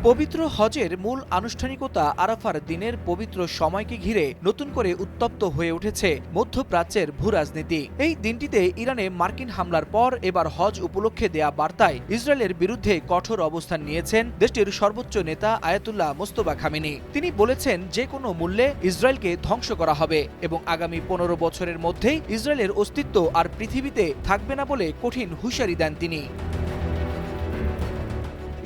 পবিত্র হজের মূল আনুষ্ঠানিকতা আরাফার দিনের পবিত্র সময়কে ঘিরে নতুন করে উত্তপ্ত হয়ে উঠেছে মধ্যপ্রাচ্যের ভূরাজনীতি। এই দিনটিতে ইরানে মার্কিন হামলার পর এবার হজ উপলক্ষে দেয়া বার্তায় ইসরায়েলের বিরুদ্ধে কঠোর অবস্থান নিয়েছেন দেশটির সর্বোচ্চ নেতা আয়াতুল্লাহ মোস্তফা খামেনি। তিনি বলেছেন, যে কোনো মূল্যে ইসরায়েলকে ধ্বংস করা হবে এবং আগামী 15 বছরের মধ্যেই ইসরায়েলের অস্তিত্ব আর পৃথিবীতে থাকবে না বলে কঠিন হুঁশিয়ারি দেন তিনি।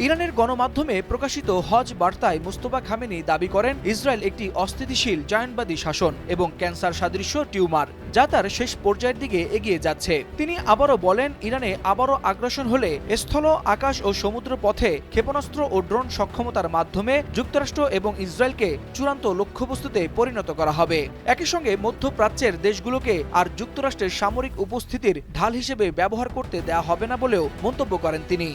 ইরানের গণমাধ্যমে প্রকাশিত হজ বার্তায় মোস্তফা খামেনি দাবি করেন, ইসরায়েল একটি অস্থিতিশীল জায়নবাদী শাসন এবং ক্যান্সার সাদৃশ্য টিউমার, যা তার শেষ পর্যায়ের দিকে এগিয়ে যাচ্ছে। তিনি আবারও বলেন, ইরানে আবারও আগ্রাসন হলে স্থল, আকাশ ও সমুদ্র পথে ক্ষেপণাস্ত্র ও ড্রোন সক্ষমতার মাধ্যমে যুক্তরাষ্ট্র এবং ইসরায়েলকে চূড়ান্ত লক্ষ্যবস্তুতে পরিণত করা হবে। একই সঙ্গে মধ্যপ্রাচ্যের দেশগুলোকে আর যুক্তরাষ্ট্রের সামরিক উপস্থিতির ঢাল হিসেবে ব্যবহার করতে দেয়া হবে না বলেও মন্তব্য করেন তিনি।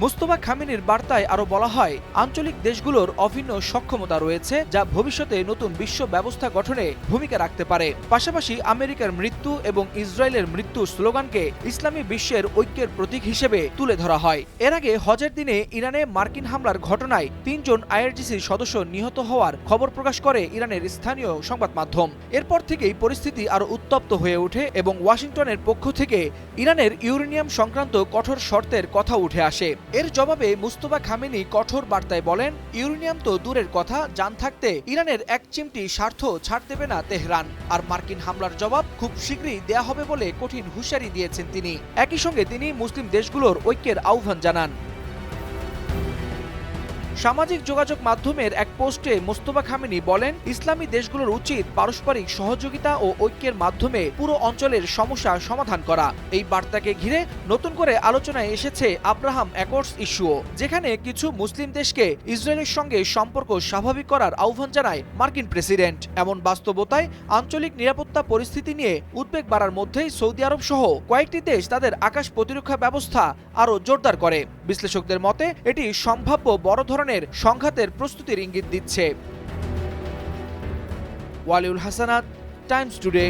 মোস্তফা খামেনির বার্তায় আরও বলা হয়, আঞ্চলিক দেশগুলোর অভিন্ন সক্ষমতা রয়েছে যা ভবিষ্যতে নতুন বিশ্ব ব্যবস্থা গঠনে ভূমিকা রাখতে পারে। পাশাপাশি আমেরিকার মৃত্যু এবং ইসরায়েলের মৃত্যু স্লোগানকে ইসলামী বিশ্বের ঐক্যের প্রতীক হিসেবে তুলে ধরা হয়। এর আগে হজের দিনে ইরানে মার্কিন হামলার ঘটনায় 3 জন আইআরজিসির সদস্য নিহত হওয়ার খবর প্রকাশ করে ইরানের স্থানীয় সংবাদ মাধ্যম। এরপর থেকেই পরিস্থিতি আরও উত্তপ্ত হয়ে ওঠে এবং ওয়াশিংটনের পক্ষ থেকে ইরানের ইউরেনিয়াম সংক্রান্ত কঠোর শর্তের কথা উঠে আসে। এর জবাবে মোস্তফা খামেনি কঠোর বার্তায় বলেন, ইউরেনিয়াম তো দূরের কথা, জান থাকতে ইরানের এক চিমটি স্বার্থ ছাড় দেবে না তেহরান, আর মার্কিন হামলার জবাব খুব শীঘ্রই দেয়া হবে বলে কঠিন হুঁশিয়ারি দিয়েছেন তিনি। একই সঙ্গে তিনি মুসলিম দেশগুলোর ঐক্যের আহ্বান জানান। সামাজিক যোগাযোগ মাধ্যমের এক পোস্টে মোস্তফা খামেনি বলেন, ইসলামী দেশগুলোর উচিত পারস্পরিক সহযোগিতা ও ঐক্যের মাধ্যমে পুরো অঞ্চলের সমস্যা সমাধান করা। এই বার্তাকে ঘিরে নতুন করে আলোচনায় এসেছে আব্রাহাম অ্যাকর্ডস ইস্যুও, যেখানে কিছু মুসলিম দেশকে ইসরায়েলের সঙ্গে সম্পর্ক স্বাভাবিক করার আহ্বান জানায় মার্কিন প্রেসিডেন্ট। এমন বাস্তবতায় আঞ্চলিক নিরাপত্তা পরিস্থিতি নিয়ে উদ্বেগ বাড়ার মধ্যেই সৌদি আরব সহ কয়েকটি দেশ তাদের আকাশ প্রতিরক্ষা ব্যবস্থা আরও জোরদার করে। বিশ্লেষকদের মতে এটি সম্ভাব্য বড় ধরনের সংঘাতের প্রস্তুতির ইঙ্গিত দিচ্ছে। Waliul Hasnat, Times today.